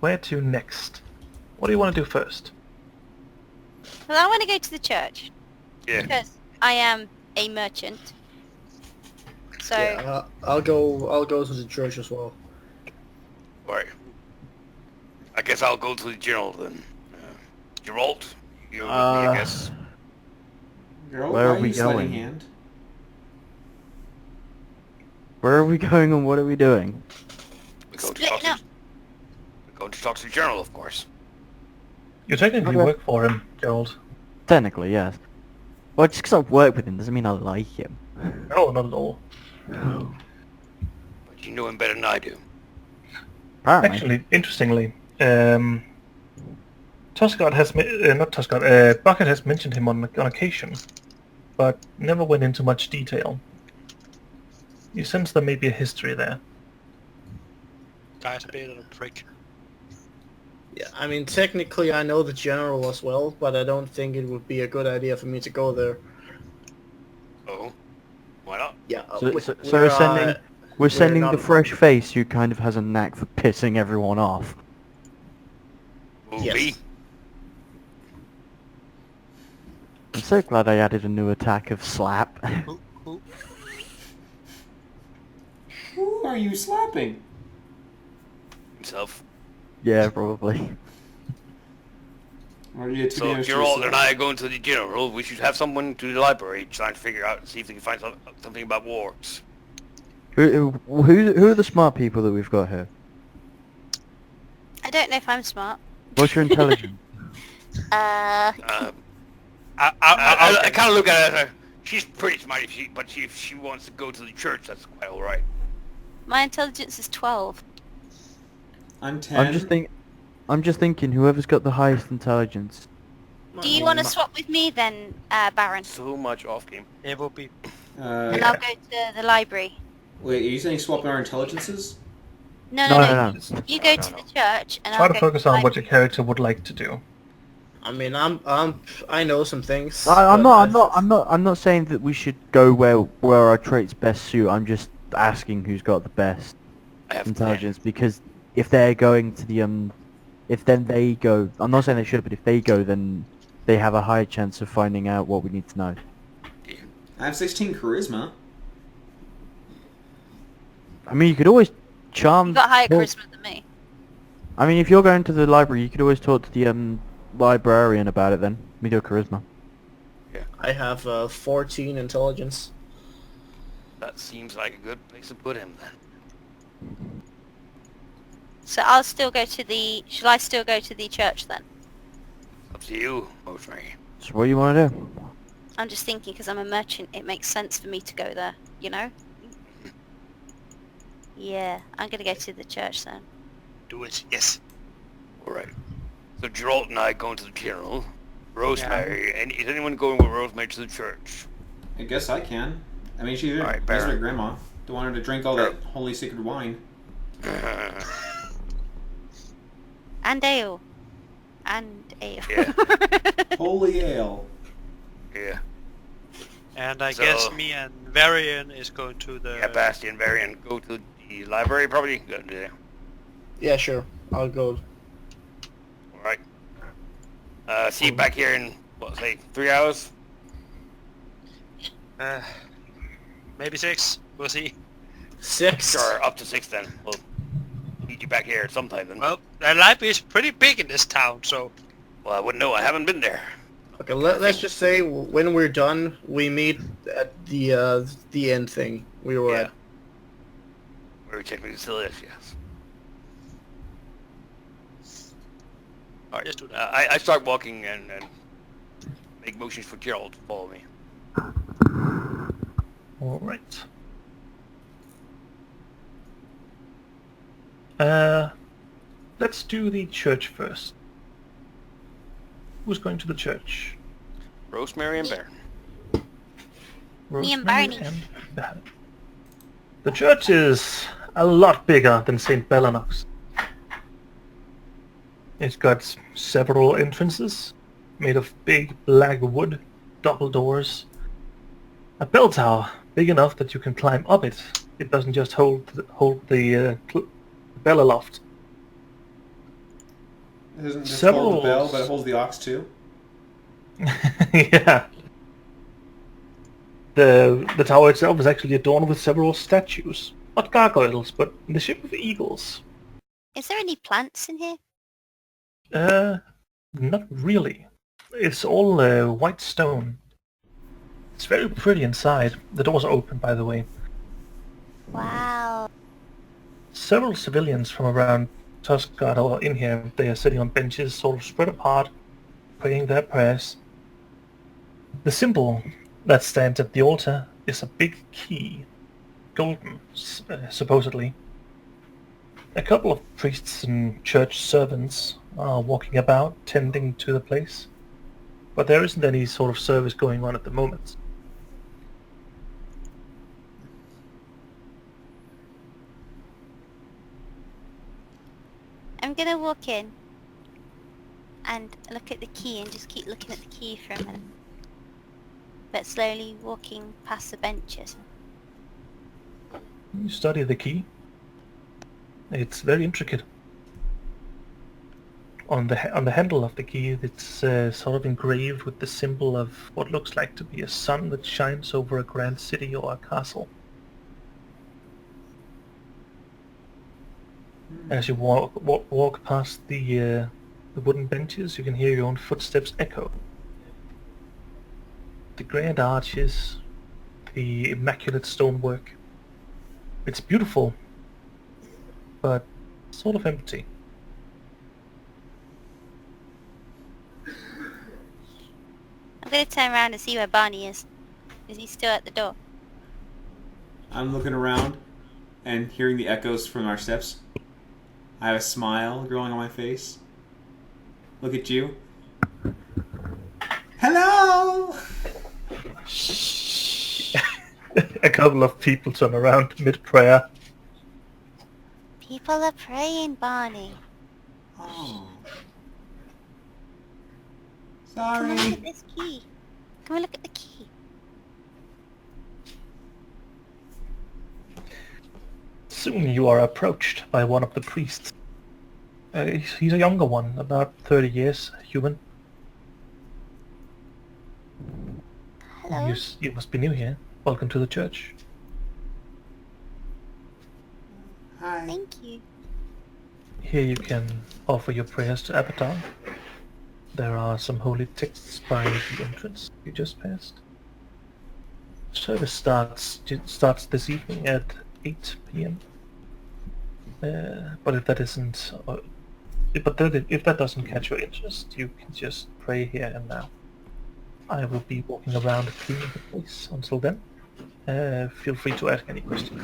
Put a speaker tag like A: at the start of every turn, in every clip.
A: where to next? What do you want to do first?
B: Well, I want to go to the church.
C: Yeah.
B: Because I am a merchant. So,
D: Yeah, I'll go to the church as well.
C: Alright. I guess I'll go to the general then. Geralt, you're with me, I guess.
E: Girl,
F: Where
E: why
F: are we
E: you sleighting
F: going?
E: hand?
F: Where are we going and what are we doing?
C: We're going to
B: Split
C: talk
B: up.
C: to... We're going to talk to the general, of course.
A: You technically
F: Okay.
A: work for him, Gerald.
F: Technically, yes. Well, just because I work with him doesn't mean I like him.
A: No, not at all.
C: But you know him better than I do.
F: Apparently.
A: Actually, interestingly, Tuscard has not Tuscard. Bucket has mentioned him on occasion, but never went into much detail. You sense there may be a history there.
G: Guy's a bit of a prick.
D: Yeah, I mean, technically I know the general as well, but I don't think it would be a good idea for me to go there.
C: Oh? Why not?
D: Yeah,
F: So we're sending
D: not-
F: the fresh face who kind of has a knack for pissing everyone off.
C: Who,
D: Yes.
C: me?
F: I'm so glad I added a new attack of slap.
G: Who?
E: Who are you slapping?
C: Himself.
F: Yeah, probably.
E: Or you, to be
C: So if
E: honest,
C: Geralt
E: you're
C: and I are going to the general, we should have someone to the library trying to figure out, see if they can find something about wargs.
F: Who are the smart people that we've got here?
B: I don't know if I'm smart.
F: What's your intelligence?
C: I kind of look at her. She's pretty smart, but if she wants to go to the church, that's quite all right.
B: My intelligence is 12.
E: I'm 10.
F: I'm just thinking whoever's got the highest intelligence.
B: Do you want to swap with me then, Baron?
C: So much off game.
G: It will be...
B: And I'll go to the library.
E: Wait, are you saying swapping our intelligences?
B: No.
F: No.
B: You go to the church and
A: Try
B: I'll
A: to
B: go
A: focus
B: to the
A: on what your
B: library.
A: character would like to do.
D: I mean, I know some things.
F: I'm
D: but
F: not saying that we should go where our traits best suit. I'm just asking who's got the best
C: I have
F: intelligence because if they're going to the if then they go, I'm not saying they should, but if they go, then they have a higher chance of finding out what we need to know.
E: I have 16 charisma.
F: I mean, you could always charm.
B: You've got higher
F: well,
B: charisma than me.
F: I mean, if you're going to the library, you could always talk to the librarian about it. Then with your charisma.
D: I have 14 intelligence.
C: That seems like a good place to put him then.
B: So I'll still go to the... Shall I still go to the church then?
C: Up to you, Rosemary.
F: So what do you want to do?
B: I'm just thinking because I'm a merchant, it makes sense for me to go there, you know? Yeah, I'm going to go to the church then.
G: Do it, yes.
C: Alright. So Geralt and I going to the general. Rosemary, and is anyone going with Rosemary to the church?
E: I guess I can. I mean, she's
C: Alright,
E: my
C: Baron.
E: grandma. Don't want her to drink all that holy sacred wine.
B: And ale. And ale.
C: Yeah.
E: Holy ale.
C: Yeah.
G: And I
C: So-
G: guess me and Varian is going to the...
C: Yeah, Bastian, Varian, go to the library probably? Good idea.
D: Yeah, sure. I'll go.
C: Alright. See you back here in, what, say, 3 hours?
G: Maybe 6. We'll see.
D: 6.
C: Sure, up to 6 then. We'll meet you back here sometime then.
G: Well, the library is pretty big in this town, so...
C: Well, I wouldn't know. I haven't been there.
D: Okay, let's just say when we're done, we meet at the end thing we were
C: Yeah.
D: at.
C: Where we technically still is, yes.
G: Alright, just do that.
C: I start walking and make motions for Gerald to follow me.
A: Alright. Let's do the church first. Who's going to the church?
C: Rosemary and Baron.
B: Me and
A: Rosemary
B: Barney.
A: and Baron. The church is a lot bigger than St. Bellenok's. It's got several entrances, made of big black wood, double doors. A bell tower, big enough that you can climb up it. It doesn't just hold the bell aloft.
E: It doesn't just
A: Several-
E: hold the bell, but it holds the aux too.
A: Yeah. The tower itself is actually adorned with several statues. Not gargoyles, but in the shape of eagles.
B: Is there any plants in here?
A: Not really. It's all white stone. It's very pretty inside. The doors are open, by the way.
B: Wow.
A: Several civilians from around Tuscard are in here. They are sitting on benches, sort of spread apart, praying their prayers. The symbol that stands at the altar is a big key, golden, supposedly. A couple of priests and church servants are walking about, tending to the place, but there isn't any sort of service going on at the moment.
B: I'm gonna walk in and look at the key and just keep looking at the key for a minute. But slowly walking past the benches.
A: You study the key. It's very intricate. On the handle of the key, it's sort of engraved with the symbol of what looks like to be a sun that shines over a grand city or a castle. As you walk past the wooden benches, you can hear your own footsteps echo. The grand arches, the immaculate stonework. It's beautiful, but sort of empty.
B: I'm gonna turn around and see where Barney is. Is he still at the door?
E: I'm looking around and hearing the echoes from our steps. I have a smile growing on my face. Look at you. Hello!
A: A couple of people turn around mid-prayer.
B: People are praying, Barney.
E: Oh.
B: Come and look
E: Sorry.
B: at this key. Come and look at the key.
A: Soon you are approached by one of the priests. He's a younger one, about 30 years, human.
B: Hello.
A: You must be new here. Welcome to the church.
E: Hi.
B: Thank you.
A: Here you can offer your prayers to Abaddon. There are some holy texts by the entrance you just passed. Service starts this evening at 8 p.m. But if that isn't, if that doesn't catch your interest, you can just pray here and now. I will be walking around cleaning the place until then. Feel free to ask any questions.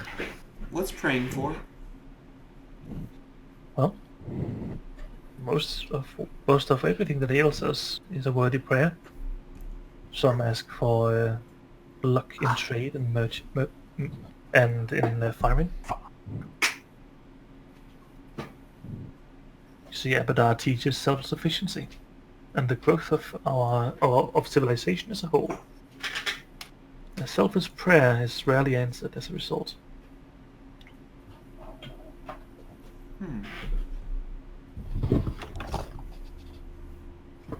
E: What's praying for?
A: Well, most of everything that ails us is a worthy prayer. Some ask for luck in trade and and in farming. You see, Abadar teaches self-sufficiency and the growth of civilization as a whole. A selfless prayer is rarely answered as a result.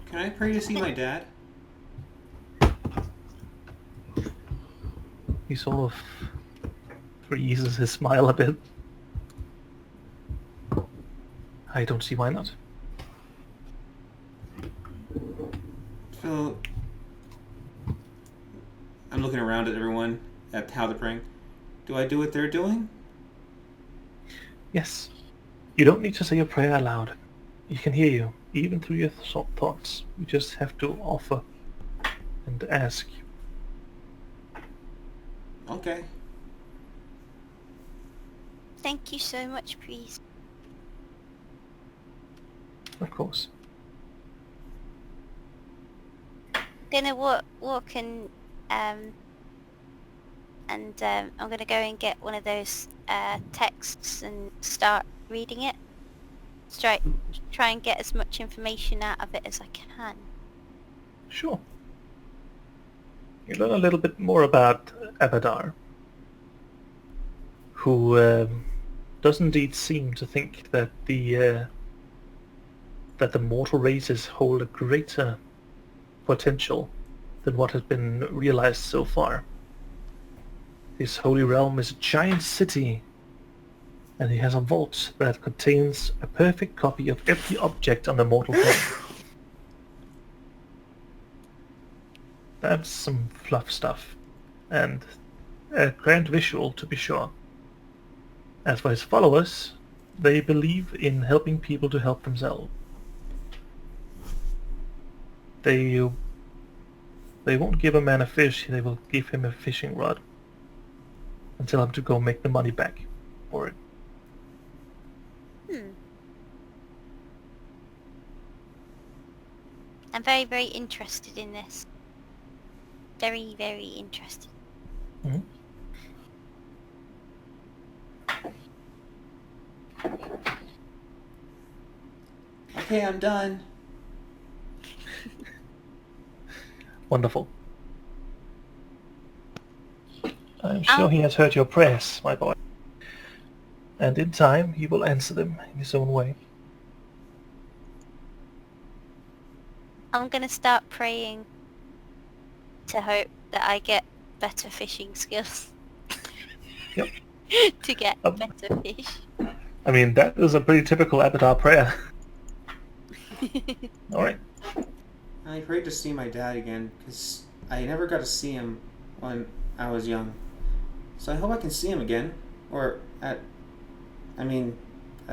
E: Can I pray to see my dad?
A: He sort of freezes his smile a bit. I don't see why not.
E: So, I'm looking around at everyone, at how they're praying. Do I do what they're doing?
A: Yes. You don't need to say a prayer aloud. He can hear you, even through your thoughts. You just have to offer and ask.
E: Okay.
B: Thank you so much, priest.
A: Of course.
B: Gonna walk and I'm gonna go and get one of those texts and start reading it. Try and get as much information out of it as I can.
A: Sure. You learn a little bit more about Abadar, who does indeed seem to think that the that the mortal races hold a greater potential than what has been realized so far. His holy realm is a giant city, and he has a vault that contains a perfect copy of every object on the mortal plane. That's some fluff stuff, and a grand visual to be sure. As for his followers, they believe in helping people to help themselves. They won't give a man a fish, they will give him a fishing rod and tell him to go make the money back for it.
B: I'm very, very interested in this. Very, very interested.
A: Mm-hmm.
E: Okay, I'm done.
A: Wonderful. I'm sure he has heard your prayers, my boy. And in time, he will answer them in his own way.
B: I'm gonna start praying to hope that I get better fishing skills.
A: Yep.
B: To get better fish.
A: I mean, that is a pretty typical Avatar prayer. Alright.
E: I prayed to see my dad again, because I never got to see him when I was young. So I hope I can see him again. Or at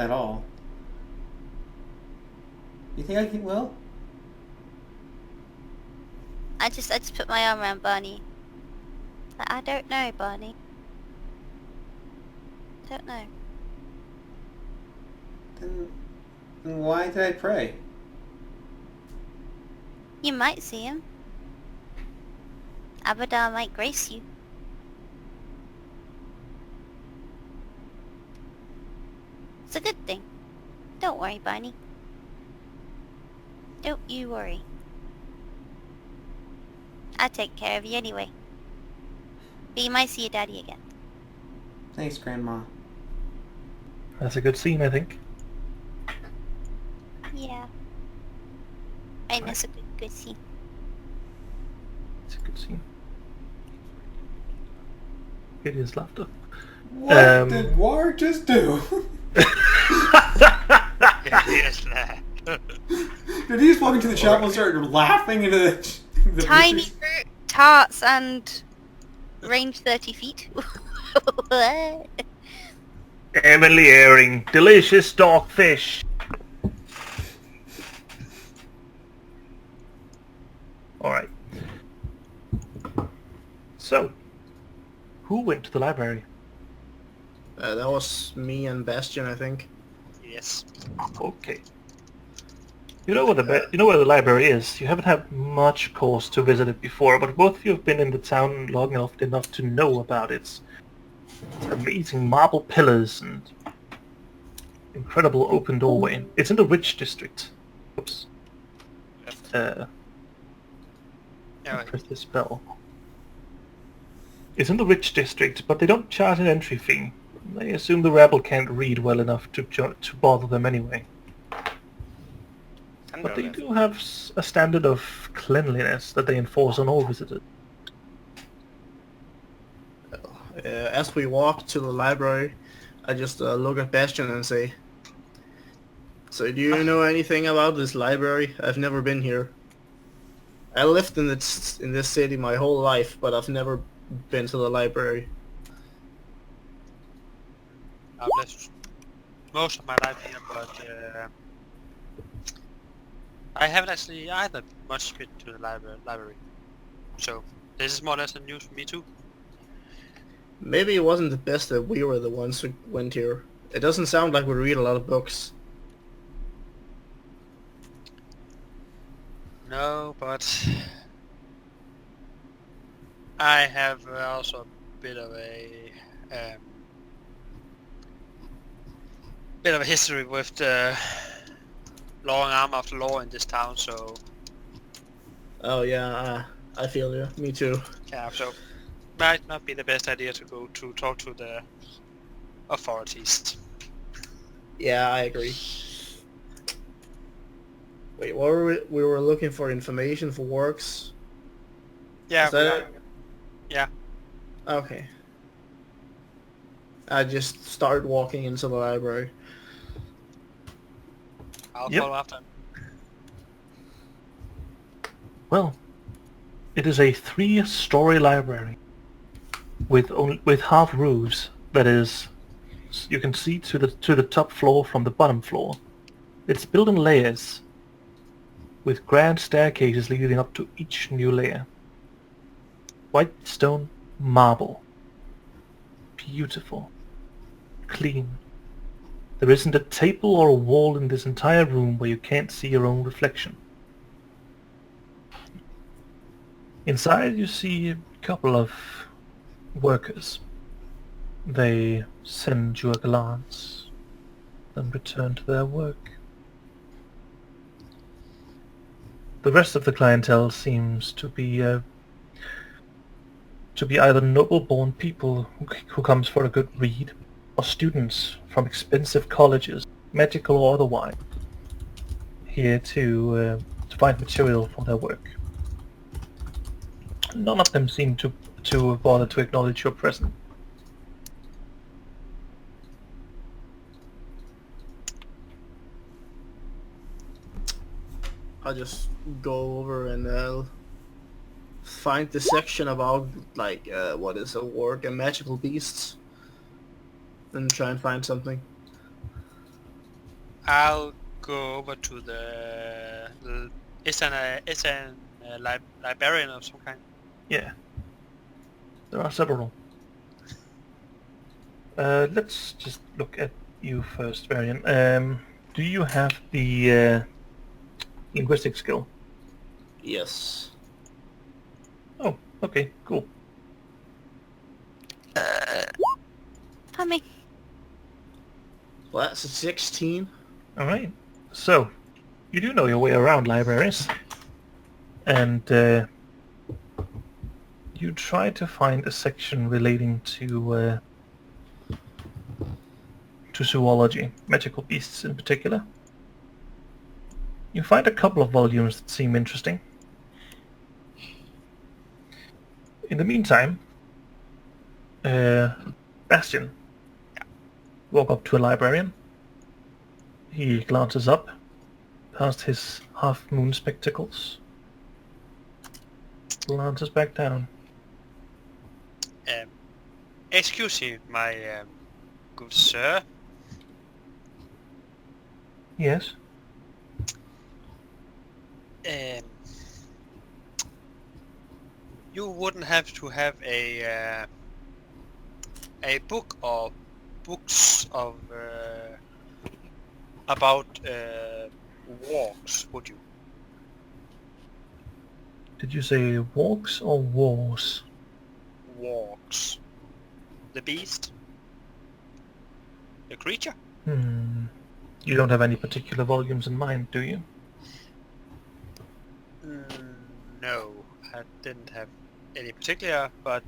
E: all. You think I will?
B: I just put my arm around Barney. I don't know, Barney. Don't know.
E: Then why did I pray?
B: You might see him. Abadar might grace you. It's a good thing. Don't worry, Barney. Don't you worry. I'll take care of you anyway. But you might see your daddy again.
E: Thanks, Grandma.
A: That's a good scene, I think.
B: Yeah. I think that's a good scene.
A: It's a good scene. It is laughter.
E: What did War just do?
G: Yes, that.
E: Did he just walk into the chapel and start laughing into the
B: Tiny
E: bushes?
B: fruit, tarts, and range 30 feet.
A: Heavenly airing, delicious dogfish. Alright. So, who went to the library?
D: That was me and Bastion, I think.
G: Yes.
A: Okay. You know where the library is. You haven't had much cause to visit it before, but both of you have been in the town long enough to know about its amazing marble pillars and incredible open doorway. It's in the rich district. Oops.
G: Yeah,
A: Press this bell. It's in the rich district, but they don't charge an entry fee. They assume the rabble can't read well enough to bother them anyway. But they do have a standard of cleanliness that they enforce on all visitors.
D: As we walk to the library, I just look at Bastion and say, "So do you know anything about this library? I've never been here. I lived in this city my whole life, but I've never been to the library."
G: I've lived most of my life here, but I haven't actually either much been to the library. So this is more or less the news for me too.
D: Maybe it wasn't the best that we were the ones who went here. It doesn't sound like we read a lot of books.
G: No, but I have also a bit of a history with the long arm of the law in this town, so
D: Oh yeah, I feel you. Me too.
G: yeah, so might not be the best idea to go to talk to the authorities.
D: Yeah, I agree. Wait, what were we were looking for information for works?
G: Yeah,
D: Is that it?
G: yeah.
D: Okay. I just started walking into the library.
G: I'll
A: Yep.
G: follow after him.
A: Well, it is a 3-story library with half roofs. That is, you can see to the top floor from the bottom floor. It's built in layers, with grand staircases leading up to each new layer. White stone, marble. Beautiful. Clean. There isn't a table or a wall in this entire room where you can't see your own reflection. Inside you see a couple of workers. They send you a glance, then return to their work. The rest of the clientele seems to be either noble-born people who comes for a good read, or students from expensive colleges, medical or otherwise, here to find material for their work. None of them seem to bother to acknowledge your presence.
D: I'll just go over and find the section about like what is a work and magical beasts, and try and find something.
G: I'll go over to the it's an librarian of some kind.
A: Yeah. There are several. Let's just look at you first, Varian. Do you have the linguistic skill?
D: Yes.
A: Oh, okay, cool.
B: Coming.
D: Well, that's a 16.
A: Alright. So, you do know your way around libraries. And you try to find a section relating to zoology, magical beasts in particular. You find a couple of volumes that seem interesting. In the meantime, Bastion, walk up to a librarian. He glances up, past his half-moon spectacles, glances back down.
G: Excuse me, my good sir.
A: Yes?
G: You wouldn't have to have a book or books of about walks, would you?
A: Did you say walks or wars?
G: Walks. The beast? The creature?
A: You don't have any particular volumes in mind, do you?
G: No, I didn't have any particular, but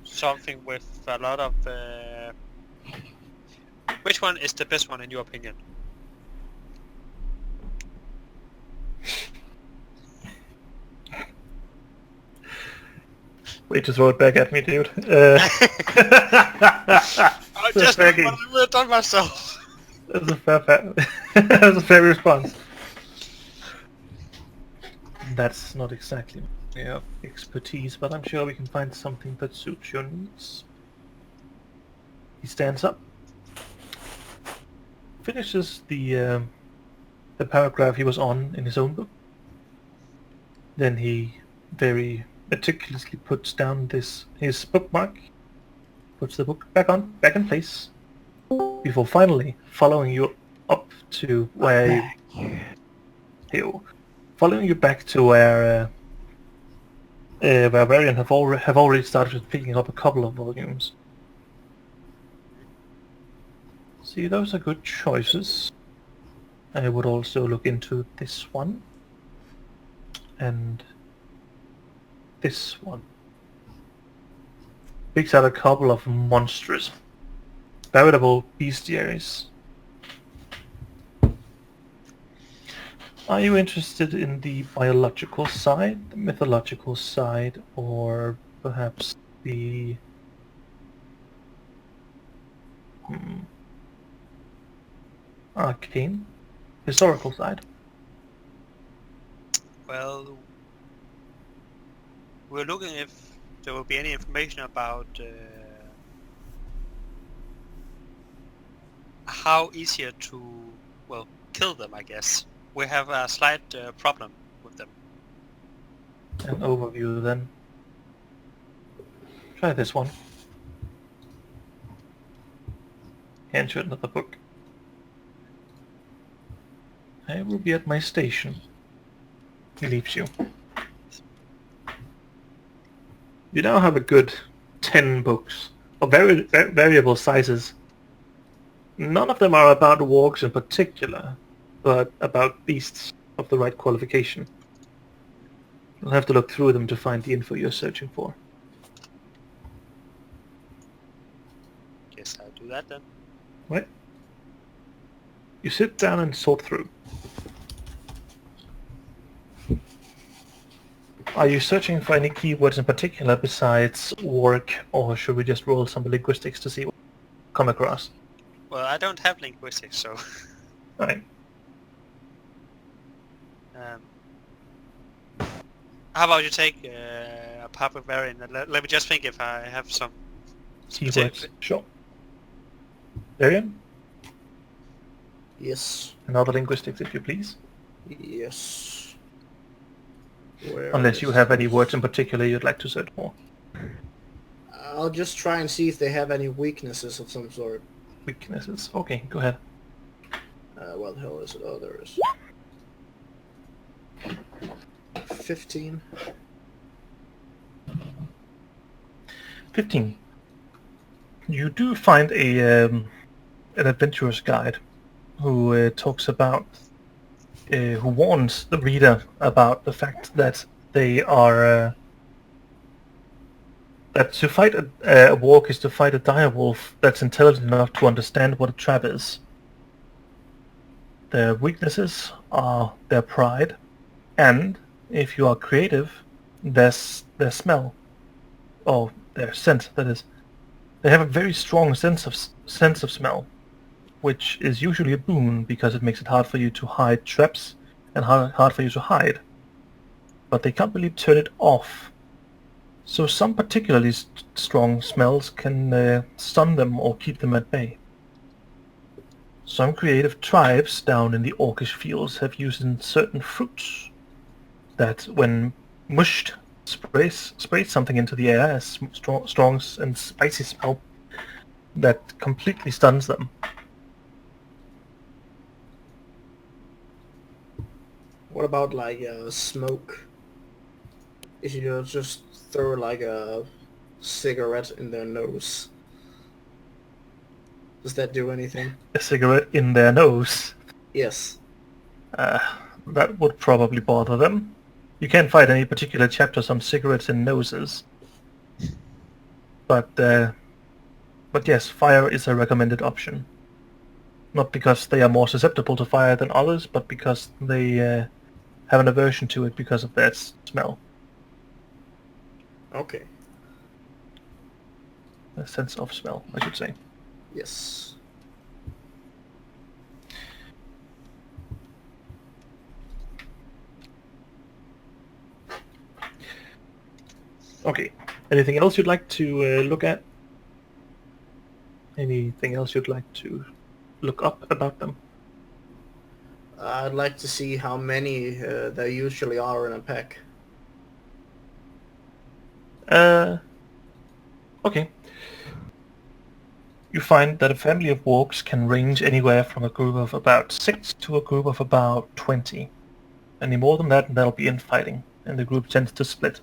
G: something with a lot of... Which one is the best one in your opinion?
A: Wait to throw it back at me, dude.
G: I just what I would have done myself.
A: That's a that's a fair response. That's not exactly my expertise, but I'm sure we can find something that suits your needs. He stands up, finishes the paragraph he was on in his own book. Then he very meticulously puts down his bookmark, puts the book back in place, before finally following you up to where following you back to where Varian have already started picking up a couple of volumes. See, those are good choices. I would also look into this one and this one. Picks out a couple of monstrous, veritable bestiaries. Are you interested in the biological side, the mythological side, or perhaps the arcane, historical side?
G: Well, we're looking if there will be any information about how easier to, well, kill them, I guess. We have a slight problem with them.
A: An overview then. Try this one. Hand you another book. I will be at my station. He leaves you. You now have a good 10 books of very variable sizes. None of them are about wargs in particular, but about beasts of the right qualification. You'll have to look through them to find the info you're searching for.
G: Guess I'll do that then.
A: Right? You sit down and sort through. Are you searching for any keywords in particular besides warg, or should we just roll some linguistics to see what we come across?
G: Well, I don't have linguistics, so...
A: Alright.
G: How about you take a barbarian and let me just think if I have some
A: Keywords. Sure. Varian?
D: Yes.
A: Another linguistics, if you please.
D: Yes. Where
A: Unless you
D: is
A: have any
D: this?
A: words in particular you'd like to search for.
D: I'll just try and see if they have any weaknesses of some sort.
A: Weaknesses. Okay, go ahead.
D: What the hell is it? Oh, there is. 15.
A: 15. You do find an adventurer's guide who talks about, who warns the reader about the fact that they are, that to fight a warg is to fight a direwolf that's intelligent enough to understand what a trap is. Their weaknesses are their pride, and if you are creative, their smell, or their scent, that is. They have a very strong sense of smell, which is usually a boon because it makes it hard for you to hide traps and hard for you to hide. But they can't really turn it off. So some particularly strong smells can stun them or keep them at bay. Some creative tribes down in the Orcish fields have used certain fruits that, when mushed, sprays something into the air as strong and spicy smell that completely stuns them.
D: What about like smoke? If you just throw like a cigarette in their nose, does that do anything?
A: A cigarette in their nose?
D: Yes.
A: That would probably bother them. You can't find any particular chapters on cigarettes in noses. But yes, fire is a recommended option. Not because they are more susceptible to fire than others, but because they have an aversion to it because of their smell.
D: Okay.
A: A sense of smell, I should say.
D: Yes.
A: Okay. Anything else you'd like to look at? Anything else you'd like to look up about them?
D: I'd like to see how many there usually are in a pack.
A: Okay. You find that a family of wargs can range anywhere from a group of about 6 to a group of about 20. Any more than that, and they'll be infighting, and the group tends to split.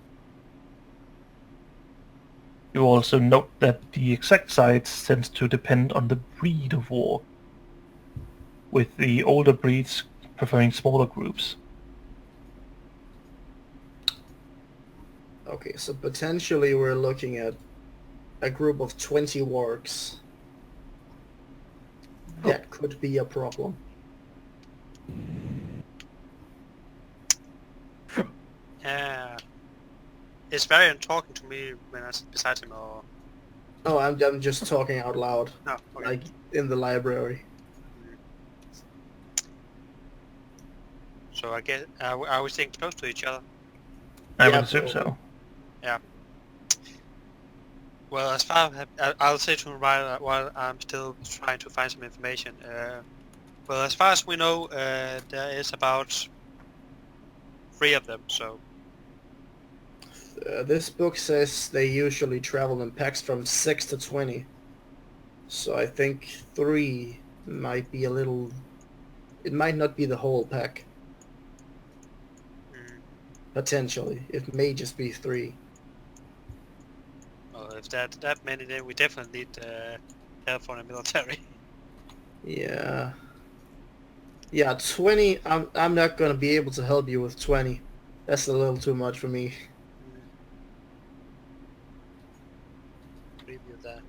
A: You also note that the exact size tends to depend on the breed of warg, with the older breeds preferring smaller groups.
D: Okay, so potentially we're looking at a group of 20 wargs. That could be a problem.
G: Is Varian talking to me when I'm beside him, or
D: Oh, I'm just talking out loud,
G: no? Okay.
D: like in the library.
G: So I guess are we staying close to each other?
A: I would
D: Yeah,
A: assume
D: but-
A: so.
G: Well, as far as I'll say to him while I'm still trying to find some information. Well, as far as we know, there is about 3 of them. So
D: This book says they usually travel in packs from 6 to 20. So I think 3 might be a little... It might not be the whole pack, potentially. It may just be 3.
G: well, if that many, then we definitely need help from the military.
D: Yeah. Yeah, 20, I'm not gonna be able to help you with 20. That's a little too much for me.
G: Agree with that.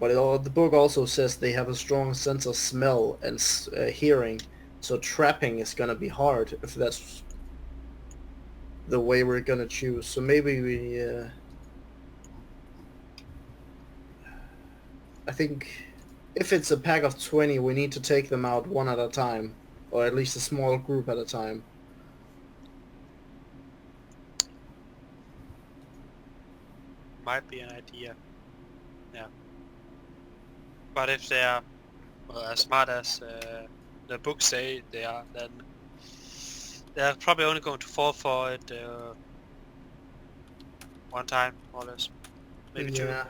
D: But the book also says they have a strong sense of smell and hearing, so trapping is gonna be hard if that's the way we're gonna choose. So maybe we... I think if it's a pack of 20, we need to take them out one at a time, or at least a small group at a time.
G: Might be an idea. Yeah. But if they are as smart as the books say they are, then they're probably only going to fall for it one time, more or less. Maybe 2.
D: Yeah.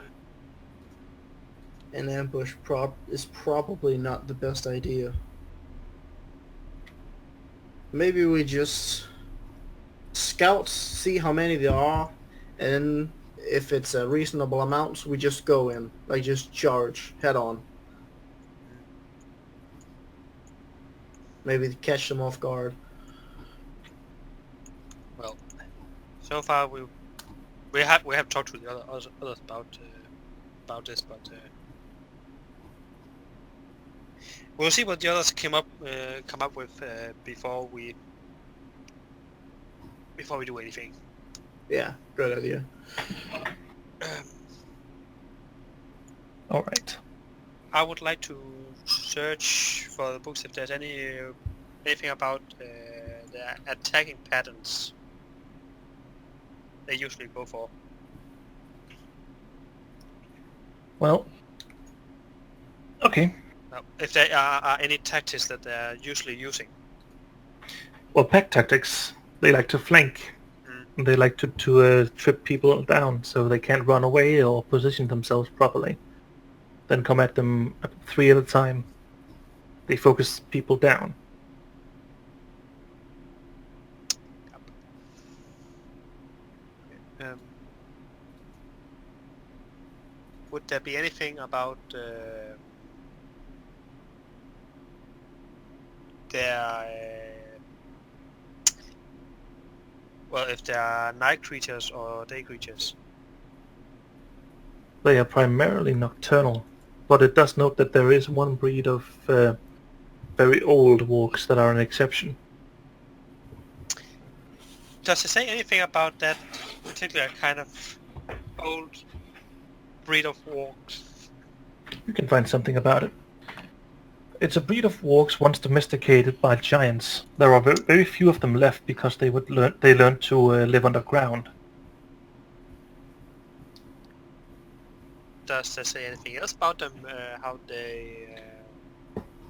D: An ambush is probably not the best idea. Maybe we just scout, see how many there are, and if it's a reasonable amount, we just go in, like just charge head on. Maybe catch them off guard.
G: Well, so far we have talked to the others about this, but we'll see what the others come up with before we do anything.
D: Yeah, good idea.
A: All right.
G: I would like to search for the books if there's anything about the attacking patterns they usually go for.
A: Well. Okay.
G: Now, if there are any tactics that they're usually using.
A: Well, pack tactics. They like to flank. They like to trip people down so they can't run away or position themselves properly. Then come at them 3 at a time. They focus people down.
G: Would there be anything about their well, if there are night creatures or day creatures?
A: They are primarily nocturnal, but it does note that there is one breed of very old wargs that are an exception.
G: Does it say anything about that particular kind of old breed of wargs?
A: You can find something about it. It's a breed of wargs once domesticated by giants. There are very few of them left because they learned to live underground.
G: Does that say anything else about them? How they...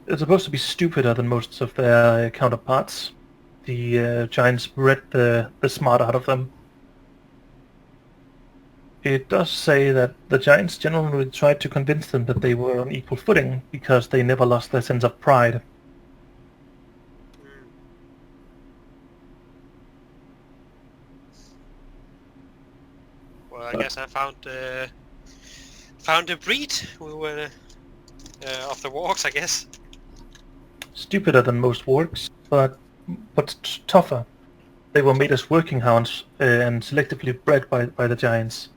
A: They're supposed to be stupider than most of their counterparts. The giants bred the smart out of them. It does say that the giants generally tried to convince them that they were on equal footing because they never lost their sense of pride.
G: Well, I guess I found the breed we were of the wargs, I guess.
A: Stupider than most wargs, but tougher. They were made as working hounds and selectively bred by the giants.